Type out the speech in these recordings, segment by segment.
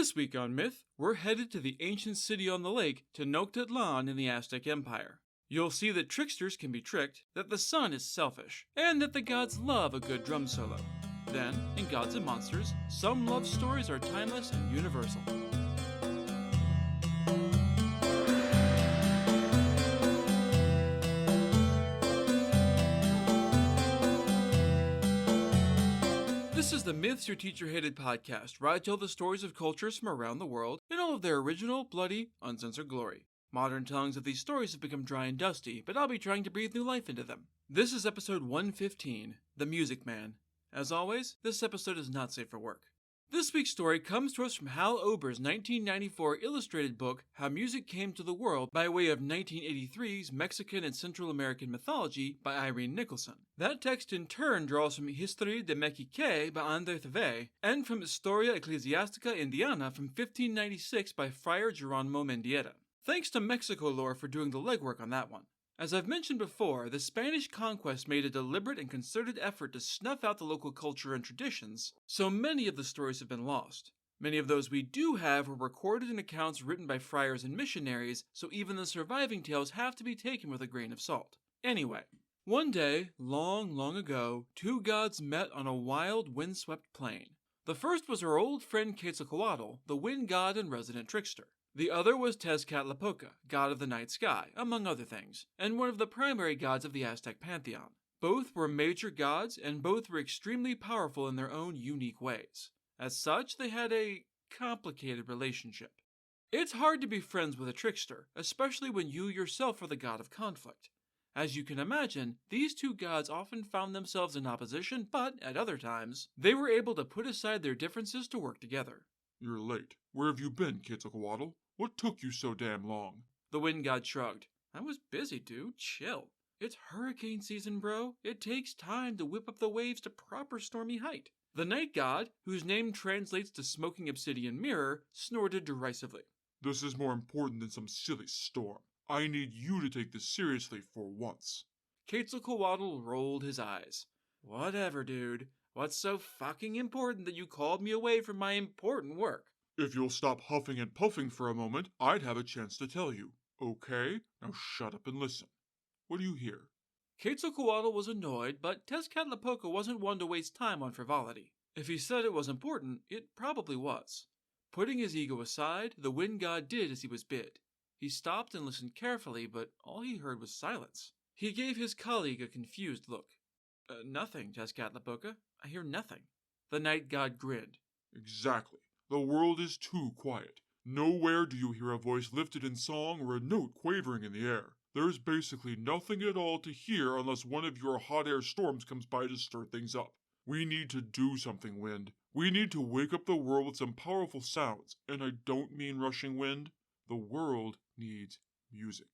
This week on Myth, we're headed to the ancient city on the lake, Tenochtitlan in the Aztec Empire. You'll see that tricksters can be tricked, that the sun is selfish, and that the gods love a good drum solo. Then, in Gods and Monsters, some love stories are timeless and universal. This is the Myths Your Teacher Hated podcast, where I tell the stories of cultures from around the world in all of their original, bloody, uncensored glory. Modern tellings of these stories have become dry and dusty, but I'll be trying to breathe new life into them. This is episode 115, The Music Man. As always, this episode is not safe for work. This week's story comes to us from Hal Ober's 1994 illustrated book, How Music Came to the World, by way of 1983's Mexican and Central American Mythology by Irene Nicholson. That text in turn draws from Historia de Mexique by André Theve, and from Historia Ecclesiastica Indiana from 1596 by Friar Geronimo Mendieta. Thanks to Mexico Lore for doing the legwork on that one. As I've mentioned before, the Spanish conquest made a deliberate and concerted effort to snuff out the local culture and traditions, so many of the stories have been lost. Many of those we do have were recorded in accounts written by friars and missionaries, so even the surviving tales have to be taken with a grain of salt. Anyway, one day, long, long ago, two gods met on a wild, windswept plain. The first was our old friend Quetzalcoatl, the wind god and resident trickster. The other was Tezcatlipoca, god of the night sky, among other things, and one of the primary gods of the Aztec pantheon. Both were major gods, and both were extremely powerful in their own unique ways. As such, they had a complicated relationship. It's hard to be friends with a trickster, especially when you yourself are the god of conflict. As you can imagine, these two gods often found themselves in opposition, but at other times, they were able to put aside their differences to work together. You're late. Where have you been, Quetzalcoatl? What took you so damn long? The wind god shrugged. I was busy, dude. Chill. It's hurricane season, bro. It takes time to whip up the waves to proper stormy height. The night god, whose name translates to smoking obsidian mirror, snorted derisively. This is more important than some silly storm. I need you to take this seriously for once. Quetzalcoatl rolled his eyes. Whatever, dude. What's so fucking important that you called me away from my important work? If you'll stop huffing and puffing for a moment, I'd have a chance to tell you. Okay? Now shut up and listen. What do you hear? Quetzalcoatl was annoyed, but Tezcatlipoca wasn't one to waste time on frivolity. If he said it was important, it probably was. Putting his ego aside, the wind god did as he was bid. He stopped and listened carefully, but all he heard was silence. He gave his colleague a confused look. Nothing, Tezcatlipoca. I hear nothing. The night god grinned. Exactly. The world is too quiet. Nowhere do you hear a voice lifted in song or a note quavering in the air. There's basically nothing at all to hear unless one of your hot air storms comes by to stir things up. We need to do something, wind. We need to wake up the world with some powerful sounds, and I don't mean rushing wind. The world needs music.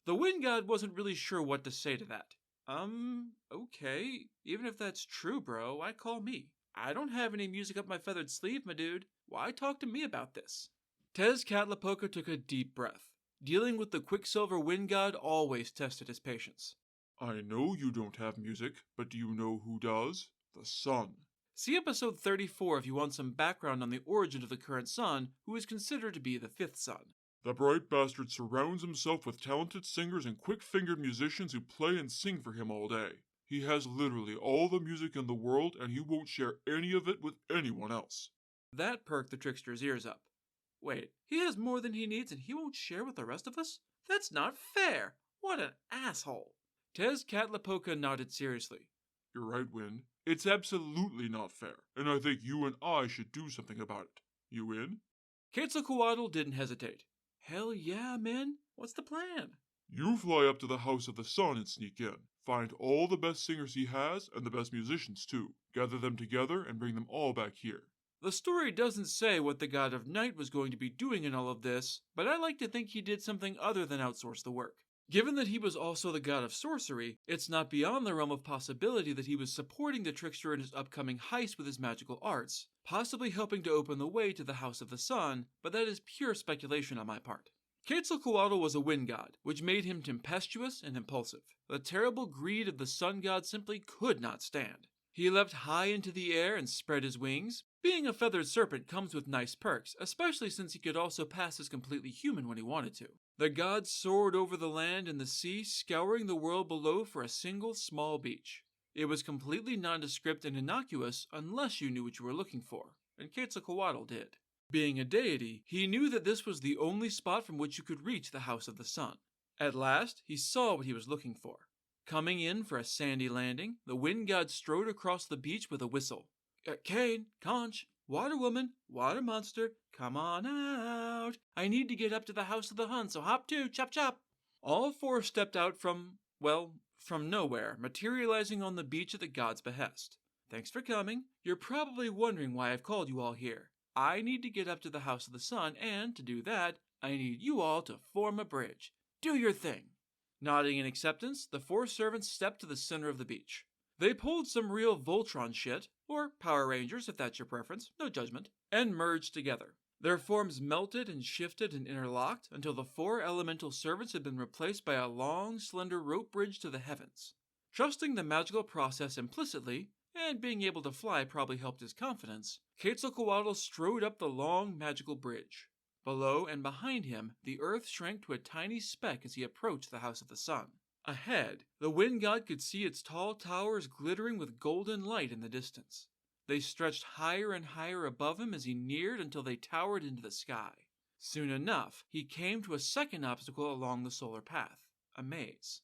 The wind god wasn't really sure what to say to that. Okay. Even if that's true, bro, why call me? I don't have any music up my feathered sleeve, my dude. Why talk to me about this? Tezcatlipoca took a deep breath. Dealing with the Quicksilver wind god always tested his patience. I know you don't have music, but do you know who does? The sun. See episode 34 if you want some background on the origin of the current sun, who is considered to be the fifth sun. The bright bastard surrounds himself with talented singers and quick-fingered musicians who play and sing for him all day. He has literally all the music in the world, and he won't share any of it with anyone else. That perked the trickster's ears up. Wait, he has more than he needs and he won't share with the rest of us? That's not fair! What an asshole! Tezcatlipoca nodded seriously. You're right, Wind. It's absolutely not fair, and I think you and I should do something about it. You in? Quetzalcoatl didn't hesitate. Hell yeah, man. What's the plan? You fly up to the House of the Sun and sneak in. Find all the best singers he has, and the best musicians too. Gather them together and bring them all back here. The story doesn't say what the god of night was going to be doing in all of this, but I like to think he did something other than outsource the work. Given that he was also the god of sorcery, it's not beyond the realm of possibility that he was supporting the trickster in his upcoming heist with his magical arts, possibly helping to open the way to the House of the Sun, but that is pure speculation on my part. Quetzalcoatl was a wind god, which made him tempestuous and impulsive. The terrible greed of the sun god simply could not stand. He leapt high into the air and spread his wings, Being a feathered serpent comes with nice perks, especially since he could also pass as completely human when he wanted to. The god soared over the land and the sea, scouring the world below for a single small beach. It was completely nondescript and innocuous unless you knew what you were looking for, and Quetzalcoatl did. Being a deity, he knew that this was the only spot from which you could reach the House of the Sun. At last, he saw what he was looking for. Coming in for a sandy landing, the wind god strode across the beach with a whistle. Cain, Conch, Water Woman, Water Monster, come on out. I need to get up to the House of the Hun, so hop to, chop chop. All four stepped out from nowhere, materializing on the beach at the god's behest. Thanks for coming. You're probably wondering why I've called you all here. I need to get up to the House of the Sun, and to do that, I need you all to form a bridge. Do your thing. Nodding in acceptance, the four servants stepped to the center of the beach. They pulled some real Voltron shit, or Power Rangers if that's your preference, no judgment, and merged together. Their forms melted and shifted and interlocked until the four elemental servants had been replaced by a long, slender rope bridge to the heavens. Trusting the magical process implicitly, and being able to fly probably helped his confidence, Quetzalcoatl strode up the long, magical bridge. Below and behind him, the earth shrank to a tiny speck as he approached the House of the Sun. Ahead, the wind god could see its tall towers glittering with golden light in the distance. They stretched higher and higher above him as he neared until they towered into the sky. Soon enough, he came to a second obstacle along the solar path, a maze.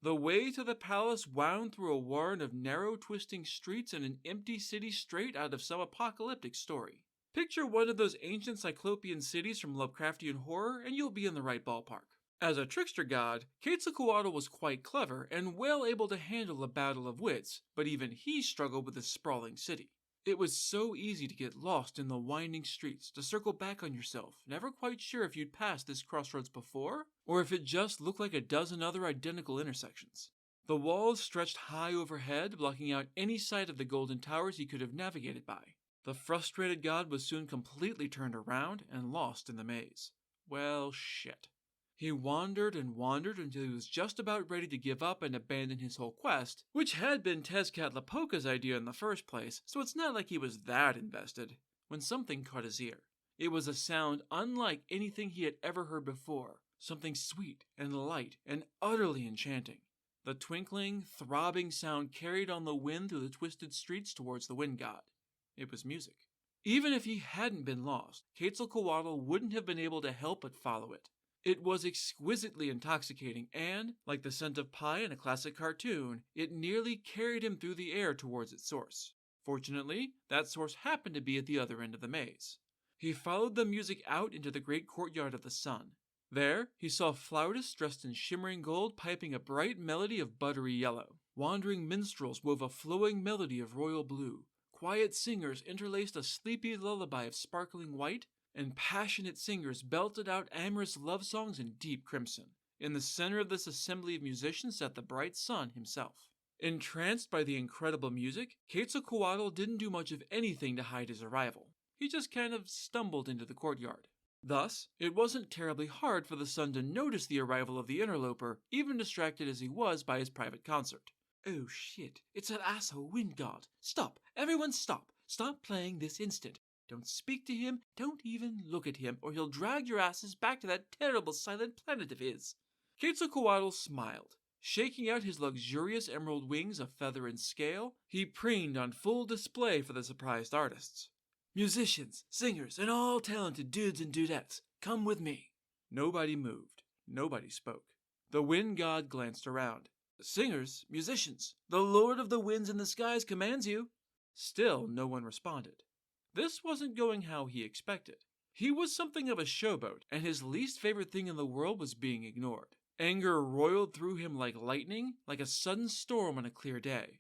The way to the palace wound through a warren of narrow, twisting streets and an empty city straight out of some apocalyptic story. Picture one of those ancient cyclopean cities from Lovecraftian horror and you'll be in the right ballpark. As a trickster god, Quetzalcoatl was quite clever and well able to handle a battle of wits, but even he struggled with this sprawling city. It was so easy to get lost in the winding streets, to circle back on yourself, never quite sure if you'd passed this crossroads before, or if it just looked like a dozen other identical intersections. The walls stretched high overhead, blocking out any sight of the golden towers he could have navigated by. The frustrated god was soon completely turned around and lost in the maze. Well, shit. He wandered and wandered until he was just about ready to give up and abandon his whole quest, which had been Tezcatlipoca's idea in the first place, so it's not like he was that invested, when something caught his ear. It was a sound unlike anything he had ever heard before, something sweet and light and utterly enchanting. The twinkling, throbbing sound carried on the wind through the twisted streets towards the wind god. It was music. Even if he hadn't been lost, Quetzalcoatl wouldn't have been able to help but follow it. It was exquisitely intoxicating and, like the scent of pie in a classic cartoon, it nearly carried him through the air towards its source. Fortunately, that source happened to be at the other end of the maze. He followed the music out into the great courtyard of the sun. There, he saw flautists dressed in shimmering gold piping a bright melody of buttery yellow. Wandering minstrels wove a flowing melody of royal blue. Quiet singers interlaced a sleepy lullaby of sparkling white, and passionate singers belted out amorous love songs in deep crimson. In the center of this assembly of musicians sat the bright sun himself. Entranced by the incredible music, Quetzalcoatl didn't do much of anything to hide his arrival. He just kind of stumbled into the courtyard. Thus, it wasn't terribly hard for the sun to notice the arrival of the interloper, even distracted as he was by his private concert. Oh shit, it's that asshole wind god. Stop, everyone stop. Stop playing this instant. Don't speak to him, don't even look at him, or he'll drag your asses back to that terrible silent planet of his. Quetzalcoatl smiled. Shaking out his luxurious emerald wings of feather and scale, he preened on full display for the surprised artists. Musicians, singers, and all talented dudes and dudettes, come with me. Nobody moved. Nobody spoke. The wind god glanced around. Singers, musicians, the Lord of the Winds and the Skies commands you. Still, no one responded. This wasn't going how he expected. He was something of a showboat, and his least favorite thing in the world was being ignored. Anger roiled through him like lightning, like a sudden storm on a clear day.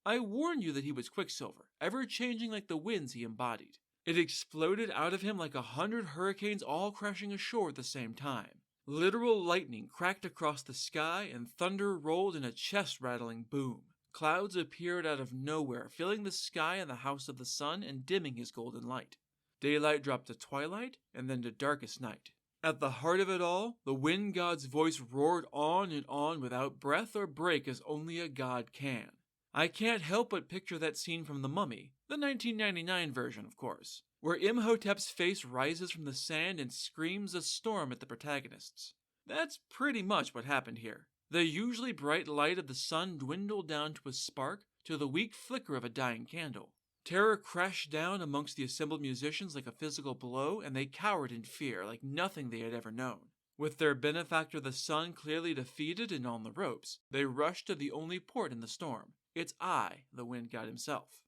I warn you that he was Quicksilver, ever-changing like the winds he embodied. It exploded out of him like 100 hurricanes all crashing ashore at the same time. Literal lightning cracked across the sky, and thunder rolled in a chest-rattling boom. Clouds appeared out of nowhere, filling the sky and the House of the Sun and dimming his golden light. Daylight dropped to twilight, and then to darkest night. At the heart of it all, the wind god's voice roared on and on without breath or break as only a god can. I can't help but picture that scene from The Mummy, the 1999 version, of course, where Imhotep's face rises from the sand and screams a storm at the protagonists. That's pretty much what happened here. The usually bright light of the sun dwindled down to a spark, to the weak flicker of a dying candle. Terror crashed down amongst the assembled musicians like a physical blow, and they cowered in fear like nothing they had ever known. With their benefactor the sun clearly defeated and on the ropes, they rushed to the only port in the storm, its eye, the wind god himself.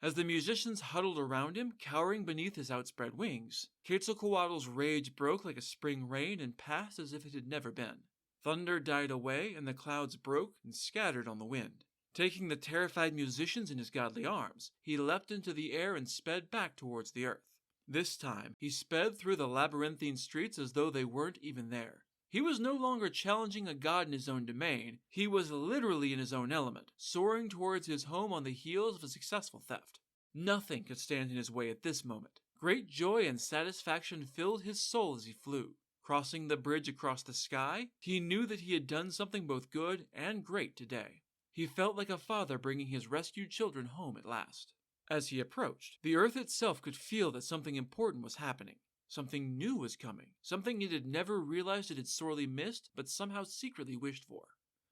As the musicians huddled around him, cowering beneath his outspread wings, Quetzalcoatl's rage broke like a spring rain and passed as if it had never been. Thunder died away, and the clouds broke and scattered on the wind. Taking the terrified musicians in his godly arms, he leapt into the air and sped back towards the earth. This time, he sped through the labyrinthine streets as though they weren't even there. He was no longer challenging a god in his own domain, he was literally in his own element, soaring towards his home on the heels of a successful theft. Nothing could stand in his way at this moment. Great joy and satisfaction filled his soul as he flew. Crossing the bridge across the sky, he knew that he had done something both good and great today. He felt like a father bringing his rescued children home at last. As he approached, the earth itself could feel that something important was happening. Something new was coming, something it had never realized it had sorely missed, but somehow secretly wished for.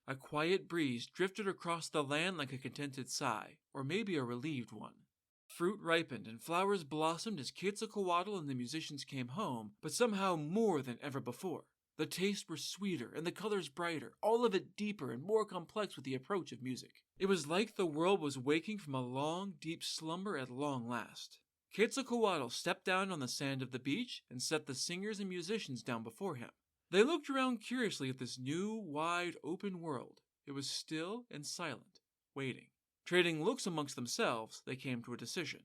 A quiet breeze drifted across the land like a contented sigh, or maybe a relieved one. Fruit ripened and flowers blossomed as Quetzalcoatl and the musicians came home, but somehow more than ever before. The tastes were sweeter and the colors brighter, all of it deeper and more complex with the approach of music. It was like the world was waking from a long, deep slumber at long last. Quetzalcoatl stepped down on the sand of the beach and set the singers and musicians down before him. They looked around curiously at this new, wide, open world. It was still and silent, waiting. Trading looks amongst themselves, they came to a decision,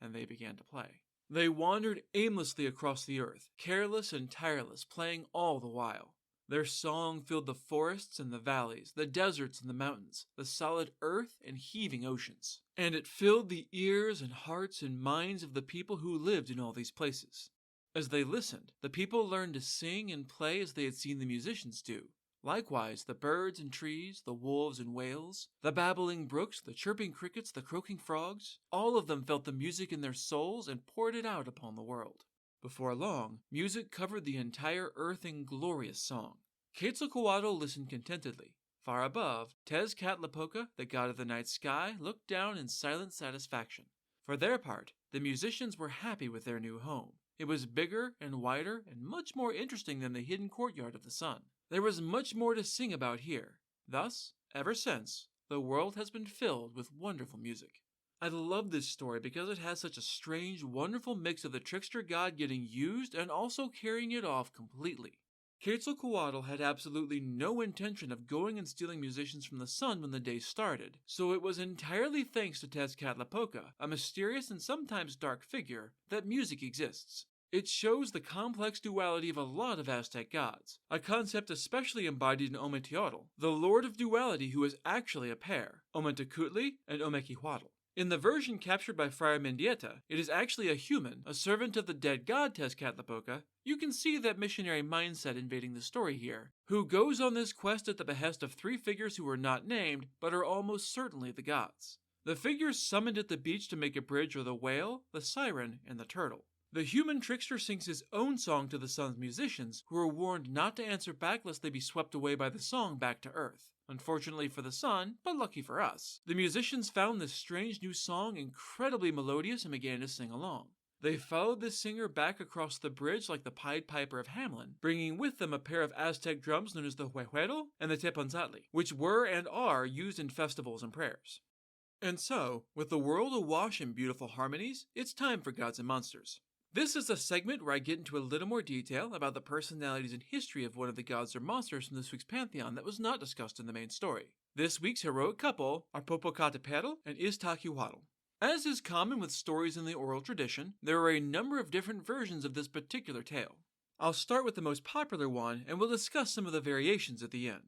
and they began to play. They wandered aimlessly across the earth, careless and tireless, playing all the while. Their song filled the forests and the valleys, the deserts and the mountains, the solid earth and heaving oceans. And it filled the ears and hearts and minds of the people who lived in all these places. As they listened, the people learned to sing and play as they had seen the musicians do. Likewise, the birds and trees, the wolves and whales, the babbling brooks, the chirping crickets, the croaking frogs, all of them felt the music in their souls and poured it out upon the world. Before long, music covered the entire earth in glorious song. Quetzalcoatl listened contentedly. Far above, Tezcatlipoca, the god of the night sky, looked down in silent satisfaction. For their part, the musicians were happy with their new home. It was bigger and wider and much more interesting than the hidden courtyard of the sun. There was much more to sing about here. Thus, ever since, the world has been filled with wonderful music. I love this story because it has such a strange, wonderful mix of the trickster god getting used and also carrying it off completely. Quetzalcoatl had absolutely no intention of going and stealing musicians from the sun when the day started, so it was entirely thanks to Tezcatlipoca, a mysterious and sometimes dark figure, that music exists. It shows the complex duality of a lot of Aztec gods, a concept especially embodied in Ometeotl, the lord of duality who is actually a pair, Ometecutli and Omequihuatl. In the version captured by Friar Mendieta, it is actually a human, a servant of the dead god Tezcatlipoca. You can see that missionary mindset invading the story here, who goes on this quest at the behest of three figures who are not named, but are almost certainly the gods. The figures summoned at the beach to make a bridge are the whale, the siren, and the turtle. The human trickster sings his own song to the sun's musicians, who are warned not to answer back lest they be swept away by the song back to earth. Unfortunately for the sun, but lucky for us, the musicians found this strange new song incredibly melodious and began to sing along. They followed this singer back across the bridge like the Pied Piper of Hamelin, bringing with them a pair of Aztec drums known as the huehuetl and the teponzatli, which were and are used in festivals and prayers. And so, with the world awash in beautiful harmonies, it's time for Gods and Monsters. This is a segment where I get into a little more detail about the personalities and history of one of the gods or monsters from this week's pantheon that was not discussed in the main story. This week's heroic couple are Popocatépetl and Iztaccíhuatl. As is common with stories in the oral tradition, there are a number of different versions of this particular tale. I'll start with the most popular one, and we'll discuss some of the variations at the end.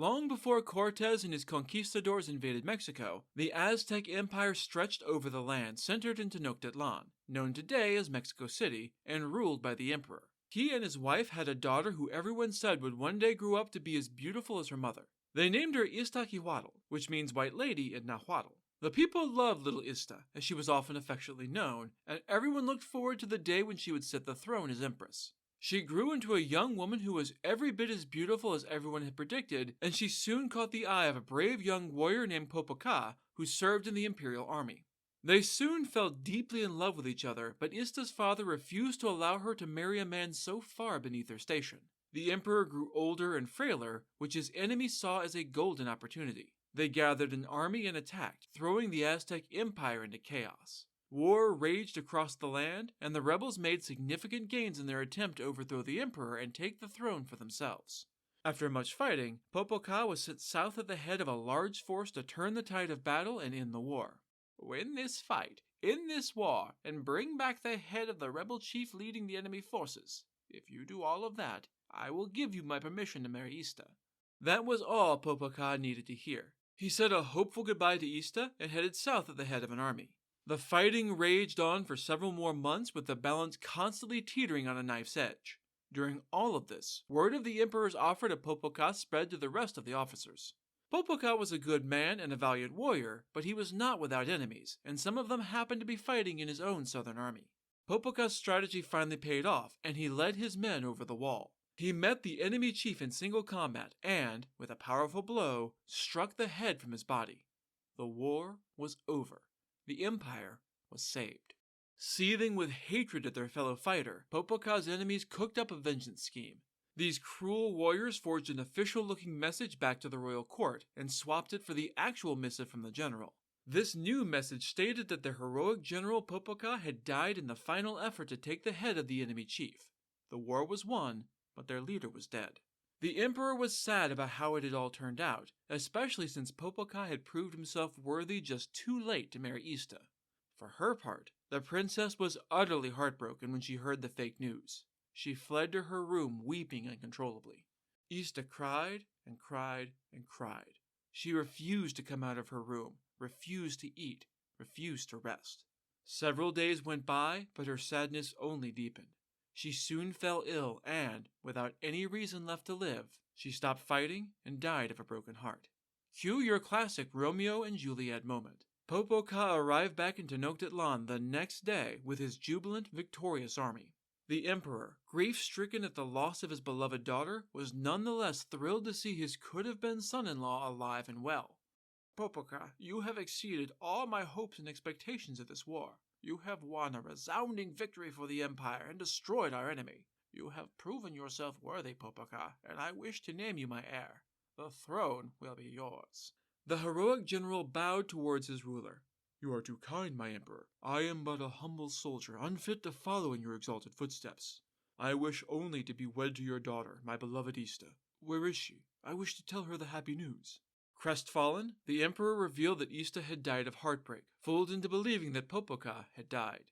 Long before Cortez and his conquistadors invaded Mexico, the Aztec Empire stretched over the land centered in Tenochtitlan, known today as Mexico City, and ruled by the emperor. He and his wife had a daughter who everyone said would one day grow up to be as beautiful as her mother. They named her Iztaccíhuatl, which means White Lady in Nahuatl. The people loved little Ista, as she was often affectionately known, and everyone looked forward to the day when she would sit the throne as empress. She grew into a young woman who was every bit as beautiful as everyone had predicted, and she soon caught the eye of a brave young warrior named Popoca, who served in the imperial army. They soon fell deeply in love with each other, but Ista's father refused to allow her to marry a man so far beneath her station. The emperor grew older and frailer, which his enemies saw as a golden opportunity. They gathered an army and attacked, throwing the Aztec Empire into chaos. War raged across the land, and the rebels made significant gains in their attempt to overthrow the emperor and take the throne for themselves. After much fighting, Popoca was sent south at the head of a large force to turn the tide of battle and end the war. Win this fight, end this war, and bring back the head of the rebel chief leading the enemy forces. If you do all of that, I will give you my permission to marry Ista. That was all Popoca needed to hear. He said a hopeful goodbye to Ista and headed south at the head of an army. The fighting raged on for several more months, with the balance constantly teetering on a knife's edge. During all of this, word of the emperor's offer to Popoca spread to the rest of the officers. Popoca was a good man and a valiant warrior, but he was not without enemies, and some of them happened to be fighting in his own southern army. Popoca's strategy finally paid off, and he led his men over the wall. He met the enemy chief in single combat and, with a powerful blow, struck the head from his body. The war was over. The empire was saved. Seething with hatred at their fellow fighter, Popoca's enemies cooked up a vengeance scheme. These cruel warriors forged an official-looking message back to the royal court and swapped it for the actual missive from the general. This new message stated that the heroic general Popoca had died in the final effort to take the head of the enemy chief. The war was won, but their leader was dead. The emperor was sad about how it had all turned out, especially since Popoca had proved himself worthy just too late to marry Ista. For her part, the princess was utterly heartbroken when she heard the fake news. She fled to her room weeping uncontrollably. Ista cried and cried and cried. She refused to come out of her room, refused to eat, refused to rest. Several days went by, but her sadness only deepened. She soon fell ill and, without any reason left to live, she stopped fighting and died of a broken heart. Cue your classic Romeo and Juliet moment. Popoca arrived back in Tenochtitlan the next day with his jubilant, victorious army. The emperor, grief-stricken at the loss of his beloved daughter, was nonetheless thrilled to see his could-have-been son-in-law alive and well. Popoca, you have exceeded all my hopes and expectations of this war. You have won a resounding victory for the empire and destroyed our enemy. You have proven yourself worthy, Popoca, and I wish to name you my heir. The throne will be yours. The heroic general bowed towards his ruler. You are too kind, my emperor. I am but a humble soldier, unfit to follow in your exalted footsteps. I wish only to be wed to your daughter, my beloved Ista. Where is she? I wish to tell her the happy news. Crestfallen, the emperor revealed that Ista had died of heartbreak, fooled into believing that Popoca had died.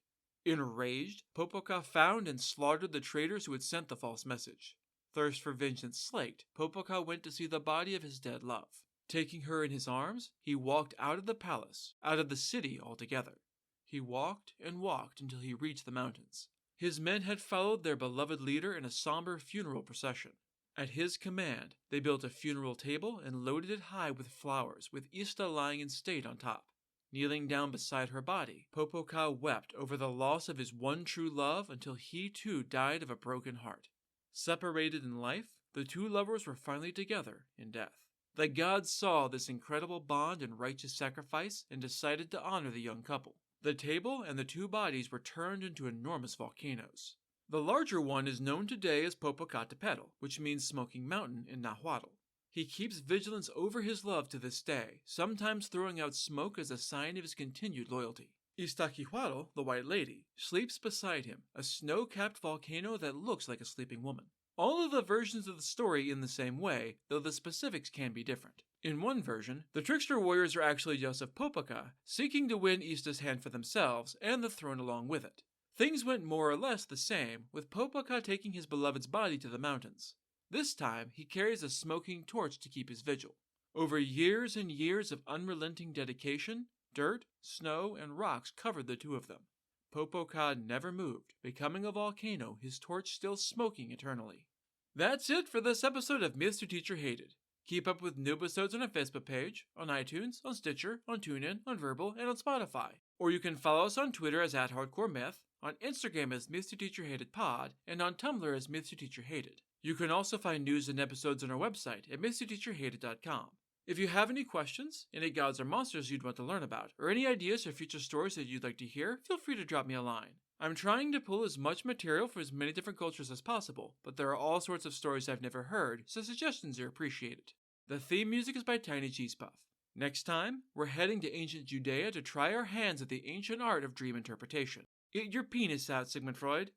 Enraged, Popoca found and slaughtered the traitors who had sent the false message. Thirst for vengeance slaked, Popoca went to see the body of his dead love. Taking her in his arms, he walked out of the palace, out of the city altogether. He walked and walked until he reached the mountains. His men had followed their beloved leader in a somber funeral procession. At his command, they built a funeral table and loaded it high with flowers, with Ista lying in state on top. Kneeling down beside her body, Popoca wept over the loss of his one true love until he too died of a broken heart. Separated in life, the two lovers were finally together in death. The gods saw this incredible bond and righteous sacrifice and decided to honor the young couple. The table and the two bodies were turned into enormous volcanoes. The larger one is known today as Popocatépetl, which means smoking mountain in Nahuatl. He keeps vigilance over his love to this day, sometimes throwing out smoke as a sign of his continued loyalty. Iztaccíhuatl, the White Lady, sleeps beside him, a snow-capped volcano that looks like a sleeping woman. All of the versions of the story in the same way, though the specifics can be different. In one version, the trickster warriors are actually Joseph Popoca, seeking to win Ista's hand for themselves and the throne along with it. Things went more or less the same, with Popoca taking his beloved's body to the mountains. This time, he carries a smoking torch to keep his vigil. Over years and years of unrelenting dedication, dirt, snow, and rocks covered the two of them. Popoca never moved, becoming a volcano, his torch still smoking eternally. That's it for this episode of Myths Your Teacher Hated. Keep up with new episodes on our Facebook page, on iTunes, on Stitcher, on TuneIn, on Verbal, and on Spotify. Or you can follow us on Twitter as @HardcoreMyth, on Instagram as MythsYourTeacherHatedPod, and on Tumblr as MythsYourTeacherHated. You can also find news and episodes on our website at MythsYourTeacherHated.com. If you have any questions, any gods or monsters you'd want to learn about, or any ideas for future stories that you'd like to hear, feel free to drop me a line. I'm trying to pull as much material for as many different cultures as possible, but there are all sorts of stories I've never heard, so suggestions are appreciated. The theme music is by Tiny Cheese Puff. Next time, we're heading to ancient Judea to try our hands at the ancient art of dream interpretation. Eat your penis out, Sigmund Freud.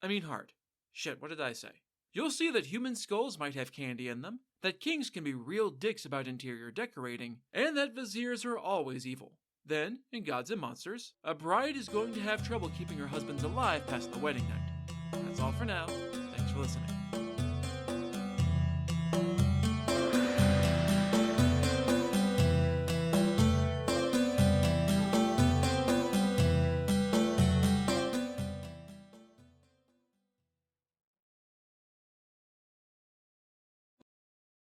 I mean heart. Shit, what did I say? You'll see that human skulls might have candy in them, that kings can be real dicks about interior decorating, and that viziers are always evil. Then, in Gods and Monsters, a bride is going to have trouble keeping her husbands alive past the wedding night. That's all for now. Thanks for listening.